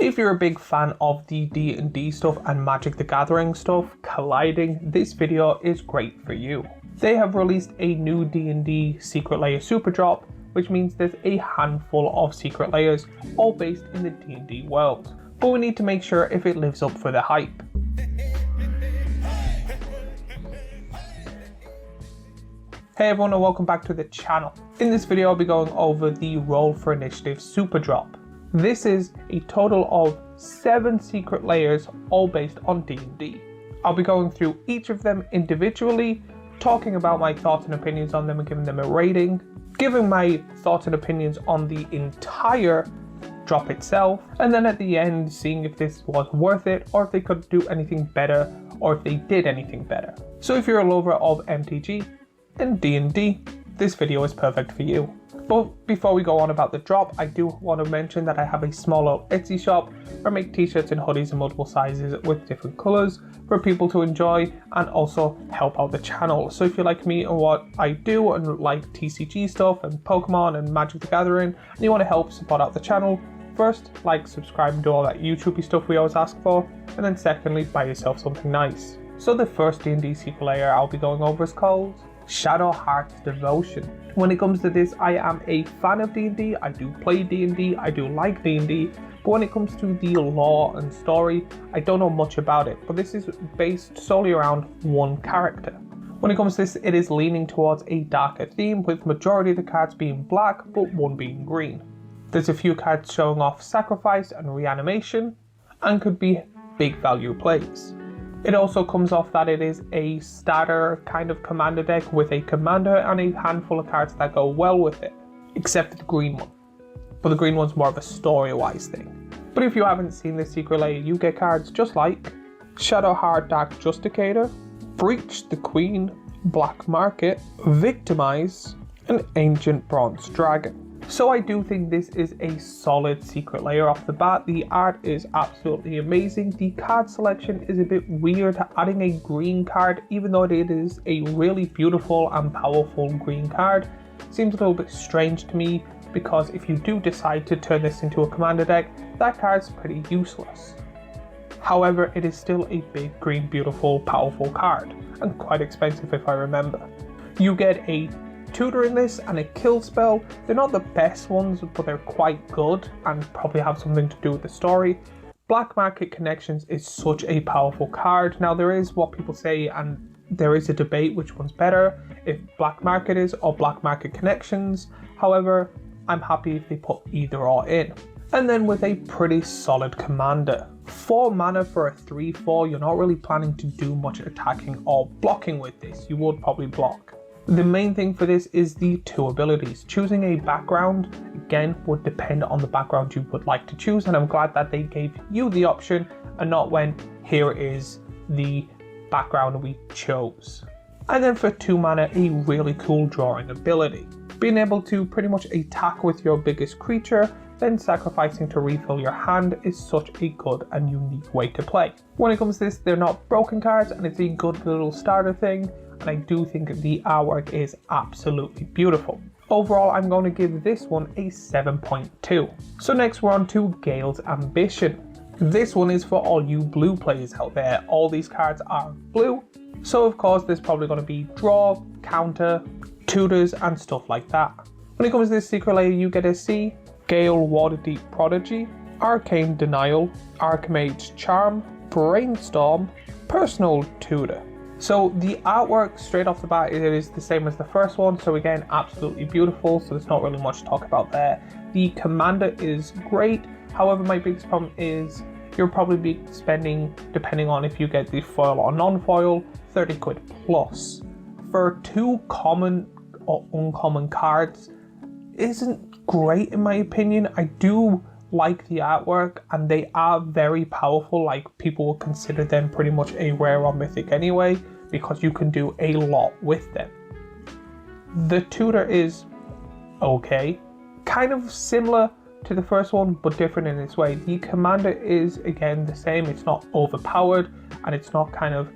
If you're a big fan of the D&D stuff and Magic the Gathering stuff colliding, this video is great for you. They have released a new D&D Secret Lair Superdrop, which means there's a handful of secret layers, all based in the D&D world. But we need to make sure if it lives up for the hype. Hey everyone, and welcome back to the channel. In this video I'll be going over the Roll for Initiative Superdrop. This is a total of 7 secret layers, all based on D&D. I'll be going through each of them individually, talking about my thoughts and opinions on them and giving them a rating, giving my thoughts and opinions on the entire drop itself, and then at the end seeing if this was worth it or if they could do anything better or if they did anything better. So if you're a lover of MTG and D&D, this video is perfect for you. But before we go on about the drop, I do want to mention that I have a small little Etsy shop where I make t-shirts and hoodies in multiple sizes with different colours for people to enjoy and also help out the channel. So if you like me and what I do and like TCG stuff and Pokemon and Magic the Gathering and you want to help support out the channel, first, like, subscribe and do all that YouTubey stuff we always ask for, and then secondly, buy yourself something nice. So the first D&D secret layer I'll be going over is called Shadowheart's Devotion. When it comes to this, I am a fan of D&D, I do play D&D, I do like D&D, but when it comes to the lore and story, I don't know much about it, but this is based solely around one character. When it comes to this, it is leaning towards a darker theme, with majority of the cards being black, but one being green. There's a few cards showing off sacrifice and reanimation, and could be big value plays. It also comes off that it is a starter kind of commander deck with a commander and a handful of cards that go well with it, except the green one. But the green one's more of a story-wise thing. But if you haven't seen this secret layer, you get cards just like Shadowheart Dark Justicator, Breach the Queen, Black Market, Victimize, and Ancient Bronze Dragon. So I do think this is a solid secret layer off the bat. The art is absolutely amazing. The card selection is a bit weird, adding a green card, even though it is a really beautiful and powerful green card. Seems a little bit strange to me, because if you do decide to turn this into a commander deck, that card's pretty useless. However, it is still a big, green, beautiful, powerful card, and quite expensive if I remember. You get a tutor in this and a kill spell. They're not the best ones, but they're quite good and probably have something to do with the story. Black Market Connections is such a powerful card. Now there is what people say, and there is a debate which one's better, if Black Market is or Black Market Connections. However, I'm happy if they put either or in. And then with a pretty solid commander. 4 mana for a 3/4, you're not really planning to do much attacking or blocking with this. You would probably block. The main thing for this is the 2 abilities. Choosing a background, again, would depend on the background you would like to choose, and I'm glad that they gave you the option and not when here is the background we chose. And then for 2 mana, a really cool drawing ability. Being able to pretty much attack with your biggest creature, then sacrificing to refill your hand is such a good and unique way to play. When it comes to this, they're not broken cards and it's a good little starter thing. And I do think the artwork is absolutely beautiful. Overall, I'm going to give this one a 7.2. So next we're on to Gale's Ambition. This one is for all you blue players out there. All these cards are blue, so of course there's probably going to be draw, counter, tutors and stuff like that. When it comes to this secret layer, you get to see Gale Waterdeep Prodigy, Arcane Denial, Archmage Charm, Brainstorm, Personal Tutor. So the artwork straight off the bat, it is the same as the first one, so again absolutely beautiful, so there's not really much to talk about there. The commander is great, however my biggest problem is you'll probably be spending, depending on if you get the foil or non-foil, 30 quid plus. For 2 common or uncommon cards isn't great in my opinion. I do like the artwork and they are very powerful, like people will consider them pretty much a rare or mythic anyway, because you can do a lot with them. The tutor is okay, kind of similar to the first one but different in its way. The commander is again the same, it's not overpowered and it's not kind of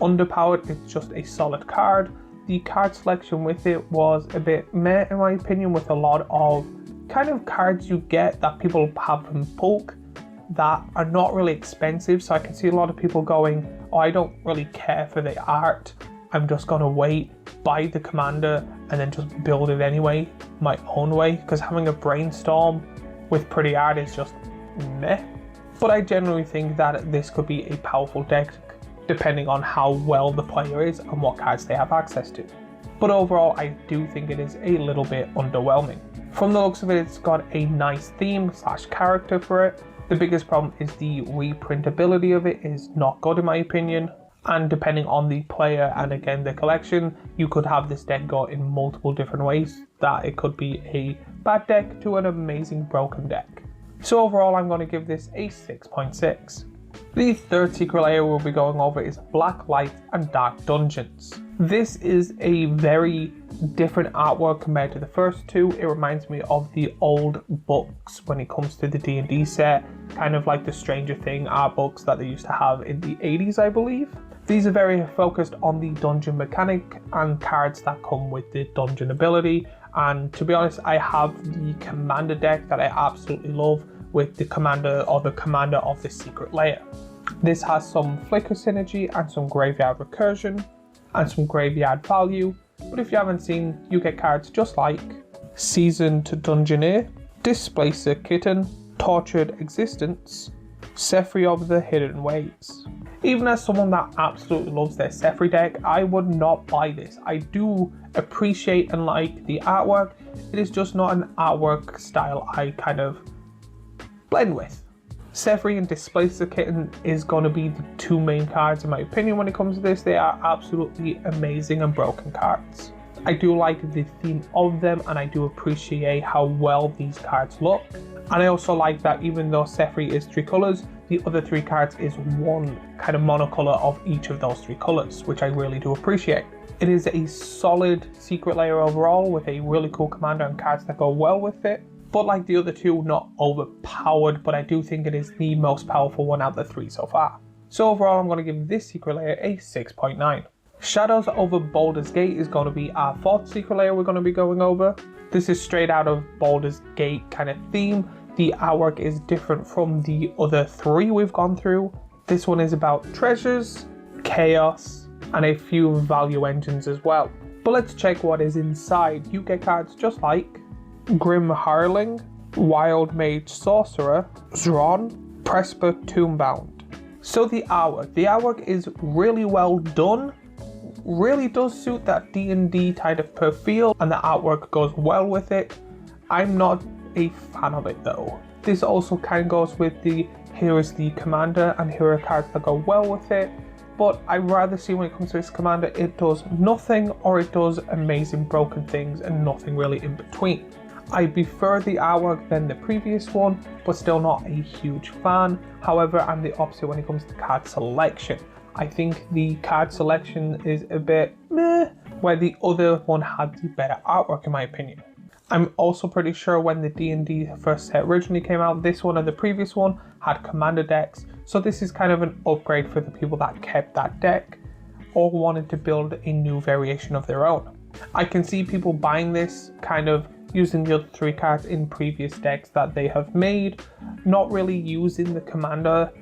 underpowered, it's just a solid card. The card selection with it was a bit meh in my opinion, with a lot of kind of cards you get that people have in bulk that are not really expensive. So I can see a lot of people going, oh, I don't really care for the art. I'm just gonna wait, buy the commander, and then just build it anyway, my own way. Because having a brainstorm with pretty art is just meh. But I generally think that this could be a powerful deck, depending on how well the player is and what cards they have access to. But overall, I do think it is a little bit underwhelming. From the looks of it, it's got a nice theme / character for it. The biggest problem is the reprintability of it is not good in my opinion. And depending on the player and again the collection, you could have this deck go in multiple different ways, that it could be a bad deck to an amazing broken deck. So overall, I'm going to give this a 6.6. The third secret layer we'll be going over is Black Light and Dark Dungeons. This is a very different artwork compared to the first two. It reminds me of the old books when it comes to the D&D set, kind of like the Stranger Thing art books that they used to have in the 80s, I believe. These are very focused on the dungeon mechanic and cards that come with the dungeon ability. And to be honest, I have the commander deck that I absolutely love with the commander or the commander of the Secret Lair. This has some flicker synergy and some graveyard recursion and some graveyard value. But if you haven't seen, you get cards just like Seasoned Dungeoneer, Displacer Kitten, Tortured Existence, Sephri of the Hidden Ways. Even as someone that absolutely loves their Sephri deck, I would not buy this. I do appreciate and like the artwork. It is just not an artwork style I kind of blend with. Sephri and Displacer Kitten is going to be the two main cards in my opinion when it comes to this. They are absolutely amazing and broken cards. I do like the theme of them and I do appreciate how well these cards look. And I also like that even though Sephri is 3 colors, the other 3 cards is one kind of monocolor of each of those 3 colors, which I really do appreciate. It is a solid secret layer overall with a really cool commander and cards that go well with it. But like the other two, not overpowered, but I do think it is the most powerful one out of the 3 so far. So overall, I'm going to give this secret layer a 6.9. Shadows over Baldur's Gate is going to be our 4th secret layer we're going to be going over. This is straight out of Baldur's Gate kind of theme. The artwork is different from the other 3 we've gone through. This one is about treasures, chaos, and a few value engines as well. But let's check what is inside. You get cards just like Grim Hireling, Wild Mage Sorcerer, Zron, Presper Tombbound. So the artwork is really well done, really does suit that D&D type of feel, and the artwork goes well with it. I'm not a fan of it though. This also kind of goes with the here is the commander and here are cards that go well with it, but I'd rather see when it comes to this commander it does nothing or it does amazing broken things and nothing really in between. I prefer the artwork than the previous one, but still not a huge fan. However, I'm the opposite when it comes to card selection. I think the card selection is a bit meh, where the other one had the better artwork in my opinion. I'm also pretty sure when the D&D first set originally came out, this one and the previous one had commander decks. So this is kind of an upgrade for the people that kept that deck or wanted to build a new variation of their own. I can see people buying this, kind of using the other 3 cards in previous decks that they have made, not really using the commander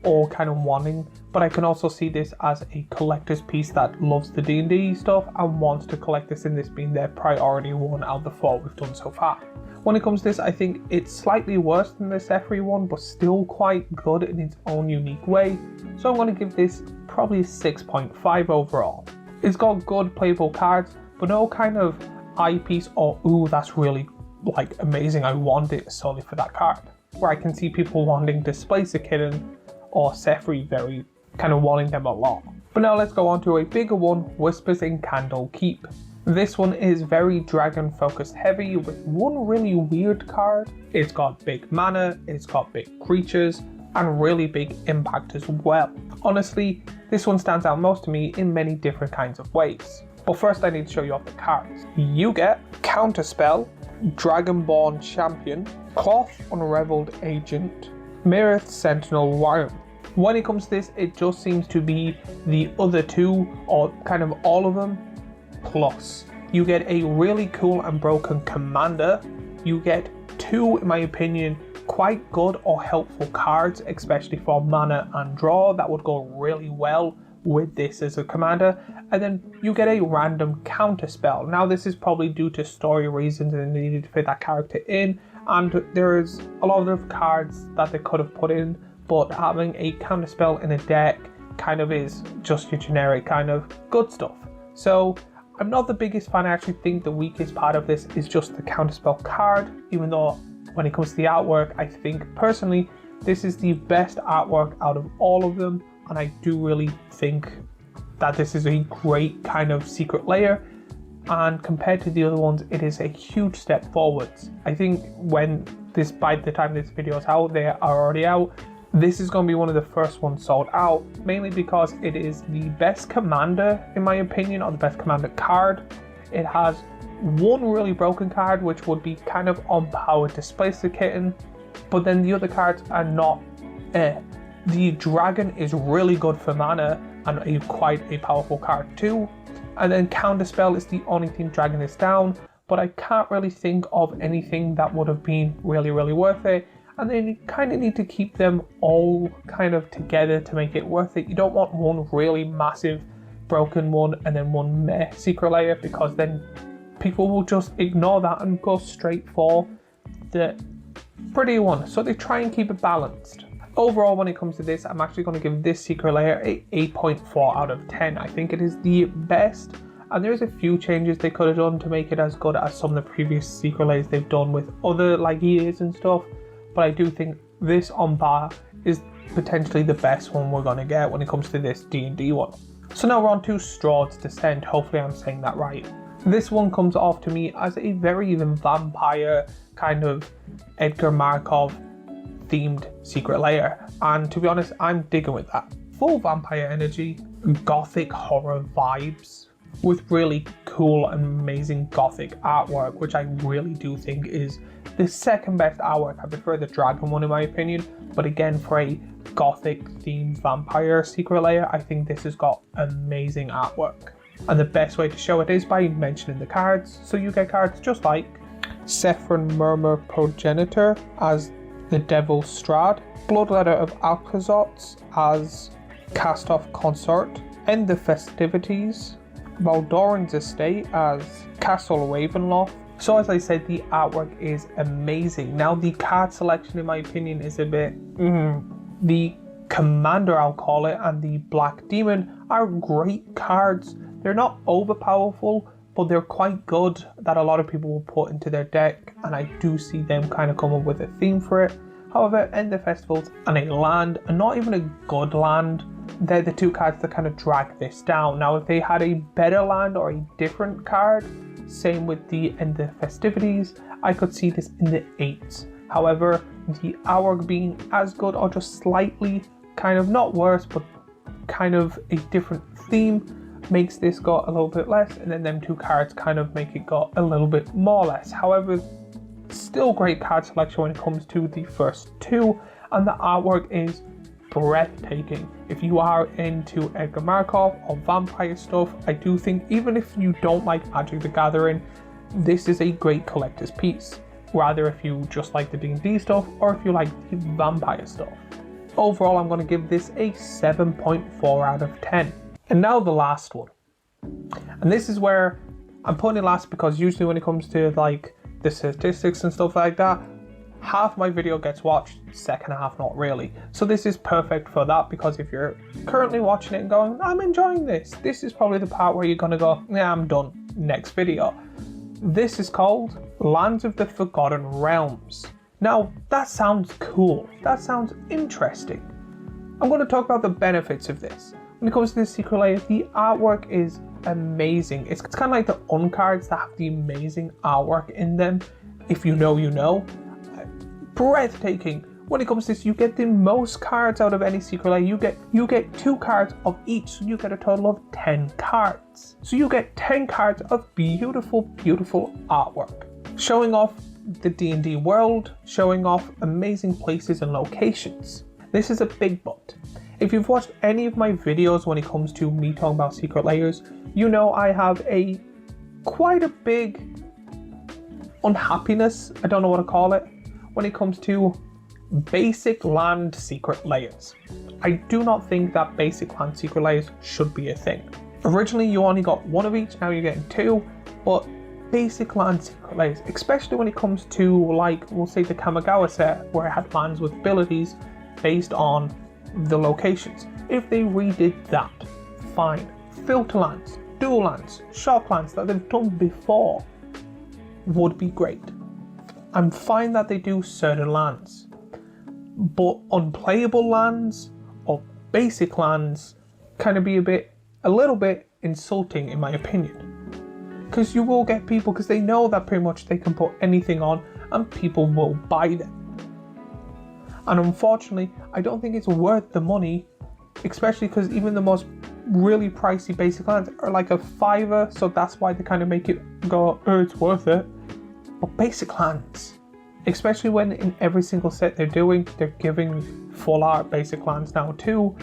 or kind of wanting, but I can also see this as a collector's piece that loves the D&D stuff and wants to collect this, in this being their priority one out of the 4 we've done so far. When it comes to this, I think it's slightly worse than the Sephri one, but still quite good in its own unique way. So I'm going to give this probably a 6.5 overall. It's got good playable cards, but no kind of eyepiece or ooh, that's really like amazing, I want it solely for that card. Where I can see people wanting Displacer Kitten or Sephri, very kind of wanting them a lot. But now let's go on to a bigger one, Whispers in Candle Keep. This one is very dragon focused heavy with one really weird card. It's got big mana, it's got big creatures, and really big impact as well. Honestly, this one stands out most to me in many different kinds of ways. But first I need to show you off the cards. You get Counterspell, Dragonborn Champion, Cloth Unraveled Agent, Mirrored Sentinel Worm. When it comes to this, it just seems to be the other 2, or kind of all of them, plus. You get a really cool and broken commander. You get 2, in my opinion, quite good or helpful cards, especially for mana and draw. That would go really well with this as a commander. And then you get a random counter spell. Now this is probably due to story reasons and they needed to fit that character in, and there's a lot of cards that they could have put in, but having a counter spell in a deck kind of is just your generic kind of good stuff. So I'm not the biggest fan. I actually think the weakest part of this is just the counterspell card, even though when it comes to the artwork, I think personally this is the best artwork out of all of them, and I do really think that this is a great kind of secret layer, and compared to the other ones it is a huge step forwards. I think by the time this video is out, they are already out. This is going to be one of the first ones sold out, mainly because it is the best commander, in my opinion, or the best commander card. It has one really broken card, which would be kind of on par with Displace the Kitten, but then the other cards are not The dragon is really good for mana and quite a powerful card too. And then Counterspell is the only thing dragging this down, but I can't really think of anything that would have been really worth it. And then you kind of need to keep them all kind of together to make it worth it. You don't want one really massive broken one and then one meh secret layer, because then people will just ignore that and go straight for the pretty one. So they try and keep it balanced. Overall, when it comes to this, I'm actually going to give this secret layer a 8.4 out of 10. I think it is the best, and there's a few changes they could have done to make it as good as some of the previous secret layers they've done with other years and stuff. But I do think this on bar is potentially the best one we're going to get when it comes to this D&D one. So now we're on to Strahd's Descent. Hopefully I'm saying that right. This one comes off to me as a very even vampire kind of Edgar Markov themed secret layer. And to be honest, I'm digging with that. Full vampire energy, gothic horror vibes with really cool and amazing gothic artwork, which I really do think is the second best artwork. I prefer the dragon one in my opinion, but again, for a gothic themed vampire secret layer, I think this has got amazing artwork. And the best way to show it is by mentioning the cards. So you get cards just like Saffron Murmur Progenitor as the Devil's Strahd, Bloodletter of Alcazots as Cast-Off Consort, End the Festivities, Valdoran's Estate as Castle Ravenloft. So as I said, the artwork is amazing. Now the card selection in my opinion is a bit the Commander, I'll call it, and the Black Demon are great cards. They're not overpowerful, but they're quite good that a lot of people will put into their deck, and I do see them kind of come up with a theme for it. However, End the Festivals and a land, and not even a good land, they're the two cards that kind of drag this down. Now if they had a better land or a different card, same with the End the Festivities, I could see this in the 8s. However, the artwork being as good or just slightly kind of not worse, but kind of a different theme makes this go a little bit less, and then them two cards kind of make it go a little bit more or less. However, still great card selection when it comes to the first two, and the artwork is breathtaking. If you are into Edgar Markov or vampire stuff, I do think even if you don't like Magic the Gathering, this is a great collector's piece. Rather if you just like the D&D stuff or if you like the vampire stuff. Overall, I'm going to give this a 7.4 out of 10. And now the last one. And this is where I'm putting it last because usually when it comes to the statistics and stuff like that, half my video gets watched, second half not really. So this is perfect for that, because if you're currently watching it and going, I'm enjoying this is probably the part where you're going to go, yeah, I'm done, next video. This is called Lands of the Forgotten Realms. Now, that sounds cool. That sounds interesting. I'm going to talk about the benefits of this. When it comes to this secret layer, the artwork is amazing. It's kind of like the uncards that have the amazing artwork in them. If you know, you know. Breathtaking. When it comes to this, you get the most cards out of any secret layer. You get 2 cards of each, so you get a total of 10 cards. So you get 10 cards of beautiful artwork, showing off the D&D world, showing off amazing places and locations. This is a big but. If you've watched any of my videos when it comes to me talking about secret layers, you know I have quite a big unhappiness, I don't know what to call it, when it comes to basic land secret layers. I do not think that basic land secret layers should be a thing. Originally you only got one of each, now you're getting two, but basic land secret layers, especially when it comes to, like, we'll say the Kamigawa set where it had lands with abilities based on the locations. If they redid that, fine. Filter lands, dual lands, shock lands that they've done before would be great. I'm fine that they do certain lands, but unplayable lands or basic lands kind of be a little bit insulting in my opinion. Because you will get people, because they know that pretty much they can put anything on and people will buy them. And unfortunately, I don't think it's worth the money, especially because even the most really pricey basic lands are like a $5, so that's why they kind of make it go, oh, it's worth it. But basic lands, especially when in every single set they're giving full art basic lands now too,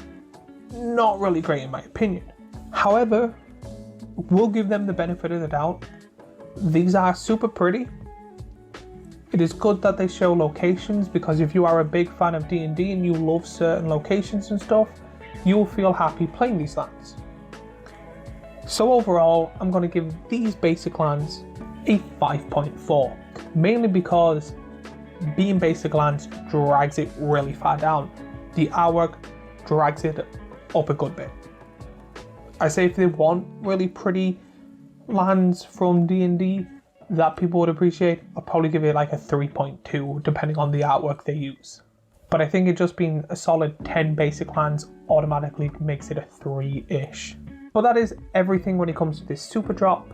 not really great in my opinion. However, we'll give them the benefit of the doubt. These are super pretty. It is good that they show locations, because if you are a big fan of D&D and you love certain locations and stuff, you'll feel happy playing these lands. So overall, I'm going to give these basic lands a 5.4, mainly because being basic lands drags it really far down. The artwork drags it up a good bit. I say if they want really pretty lands from D&D that people would appreciate, I'll probably give it like a 3.2 depending on the artwork they use. But I think it just being a solid 10 basic lands automatically makes it a 3-ish. But that is everything when it comes to this super drop.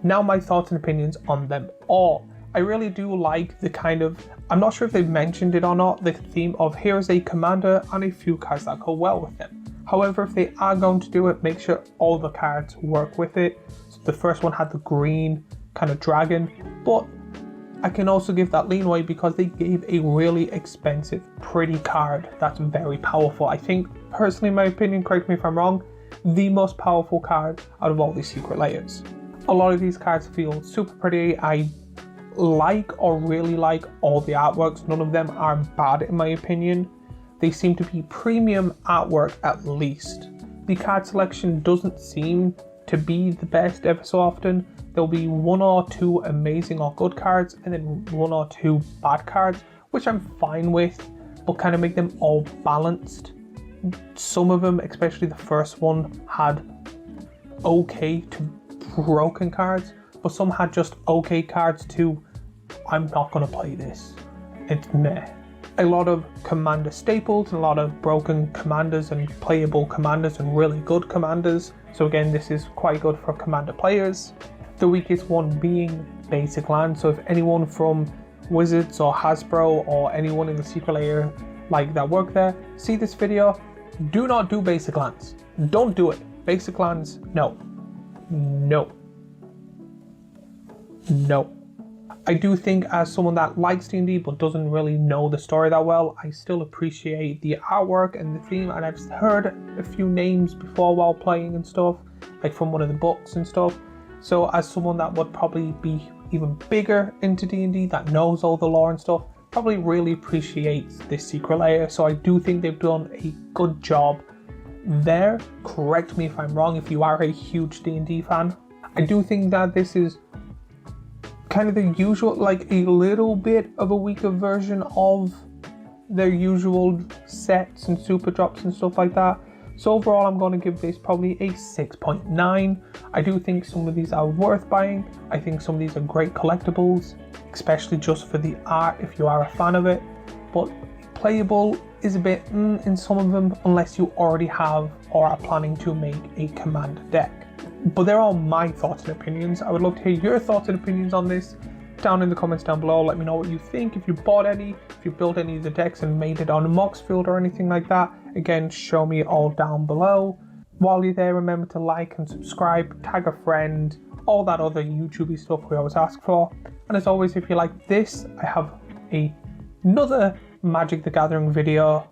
Now my thoughts and opinions on them all. I really do like the kind of, I'm not sure if they've mentioned it or not, the theme of here's a commander and a few cards that go well with them. However, if they are going to do it, make sure all the cards work with it. So the first one had the green kind of dragon, but I can also give that leeway because they gave a really expensive, pretty card that's very powerful. I think, personally, in my opinion, correct me if I'm wrong, the most powerful card out of all these secret layers. A lot of these cards feel super pretty. I like or really like all the artworks. None of them are bad in my opinion. They seem to be premium artwork at least. The card selection doesn't seem to be the best ever so often. There'll be one or two amazing or good cards and then one or two bad cards, which I'm fine with, but kind of make them all balanced. Some of them, especially the first one, had okay to broken cards, but some had just okay cards to, I'm not gonna play this, it's meh. A lot of commander staples and a lot of broken commanders and playable commanders and really good commanders. So again, this is quite good for commander players. The weakest one being basic land. So if anyone from Wizards or Hasbro or anyone in the Secret Lair like that work there, see this video, do not do basic lands. Don't do it. Basic lands, no. No. No. I do think as someone that likes D&D but doesn't really know the story that well, I still appreciate the artwork and the theme, and I've heard a few names before while playing and stuff, like from one of the books and stuff. So as someone that would probably be even bigger into D&D, that knows all the lore and stuff, probably really appreciates this Secret Lair. So I do think they've done a good job there. Correct me if I'm wrong if you are a huge D&D fan. I do think that this is kind of the usual, like a little bit of a weaker version of their usual sets and super drops and stuff like that. So overall, I'm going to give this probably a 6.9. I do think some of these are worth buying. I think some of these are great collectibles, especially just for the art if you are a fan of it. But playable is a bit in some of them unless you already have or are planning to make a commander deck. But they're all my thoughts and opinions. I would love to hear your thoughts and opinions on this down in the comments down below. Let me know what you think. If you bought any, if you built any of the decks and made it on Moxfield or anything like that, again, show me all down below. While you're there, remember to like and subscribe, tag a friend, all that other YouTube stuff we always ask for. And as always, if you like this, I have another Magic the Gathering video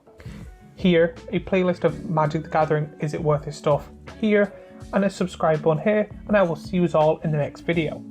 here, a playlist of Magic the Gathering Is It Worth It stuff here, and a subscribe button here, and I will see you all in the next video.